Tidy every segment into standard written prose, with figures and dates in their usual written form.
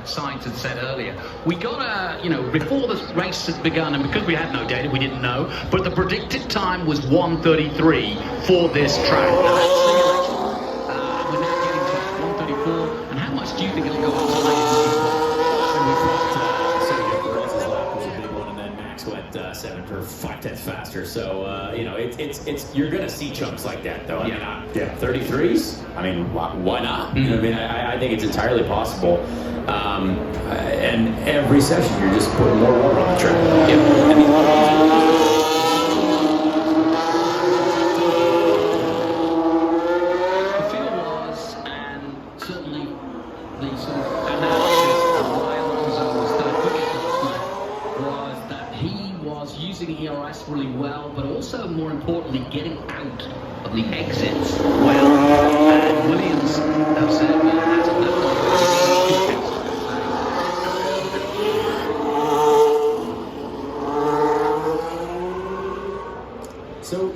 Sainz had said earlier. We got before the race had begun, and because we had no data, we didn't know, but the predicted time was 1:33 for this track. We're now getting to 1:34, and how much do you think it'll go up to later? Sergio Perez's lap was a big one, and then Max went 7 or 5/10 faster. So it's you're gonna see chunks like that, though. I mean, 33s. I mean, why not? Mm-hmm. I mean, I think it's entirely possible. And every session, you're just putting more water on the track. Yep. I mean, the feel was, and certainly the sort of analysis of why Alonso was third quickest last night was that he was using ERS really well, but also, more importantly, getting out of the exits well. And Williams have said that that's So,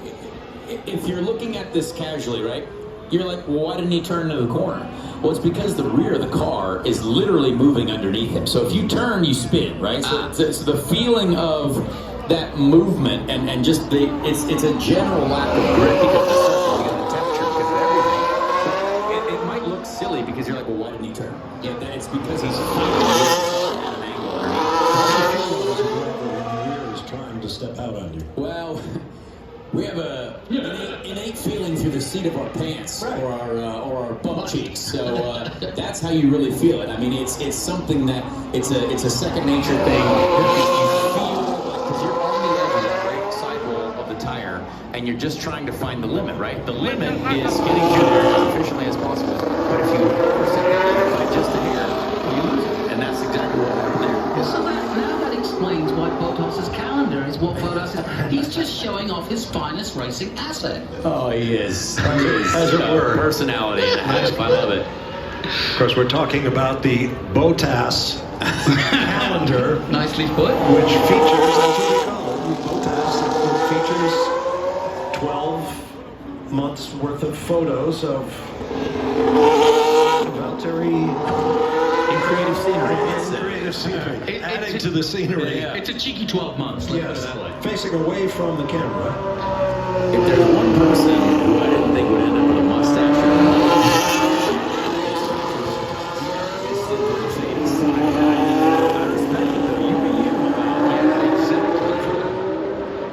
if you're looking at this casually, right, you're like, well, why didn't he turn into the corner? Well, it's because the rear of the car is literally moving underneath him. So if you turn, you spin, right? So the feeling of that movement and just it's a general lack of grip because of the temperature, because of everything. It might look silly because you're like, well, why didn't he turn? Yeah, it's because he's at an angle underneath. Is trying to step out on you. Well, we have a innate feeling through the seat of our pants, right, or our butt cheeks. So that's how you really feel it. I mean, it's something that it's a second nature thing. Because you're on the edge of that right sidewall of the tire, and you're just trying to find the limit, right? The limit is getting through there as efficiently as possible. But if you overset that limit by just a hair, you lose it, and that's exactly what happened there. So now that explains why Bottas's calendar is what Bottas is. He's just showing off his finest racing asset. Oh, he is. As it were. Personality and a half. I love it. Of course, we're talking about the Bottas calendar, Nicely put. which features, that's what we call it, Bottas. It features 12 months worth of photos of Valtteri. Creative scenery. Creative scenery. It's Adding to the scenery. Yeah. It's a cheeky 12 months. Let's put it that way. Facing away from the camera. If there's one person who I didn't think would end up with a mustache or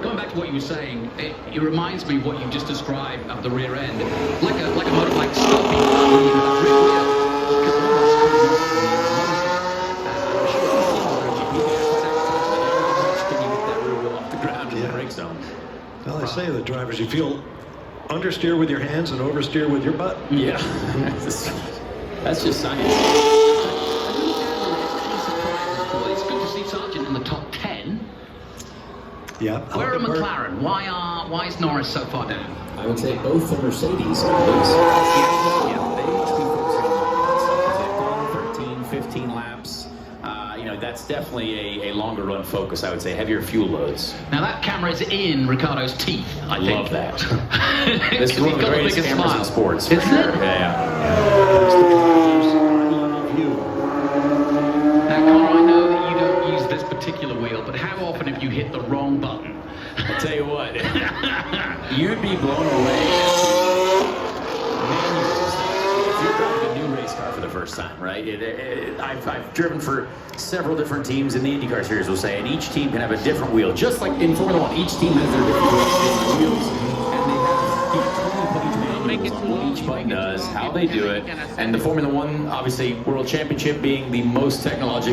Going back to what you were saying, it reminds me of what you just described of the rear end, like a motorbike stopping when you have rear wheel. Well, they say the drivers, you feel understeer with your hands and oversteer with your butt. Yeah. That's just science. It's good to see Sargent in the top 10. Yeah. Where are McLaren? Why is Norris so far down? I would say both the Mercedes. Yeah, they need to be focusing on because they've gone 13, 15 laps. That's definitely a longer run focus, I would say. Heavier fuel loads. Now that camera is in Ricardo's teeth, I think. Love that. This is one of the greatest cameras in sports, for Isn't sure. it? Yeah. Now, Connor, I know that you don't use this particular wheel, but how often have you hit the wrong button? I'll tell you what, you'd be blown away. If you're driving a new race car for the first time, right? I've driven for several different teams in the IndyCar series, we'll say, and each team can have a different wheel. Just like in Formula One, each team has their different wheels, and they have what each button does, how they do it, and the Formula One, obviously, World Championship being the most technologically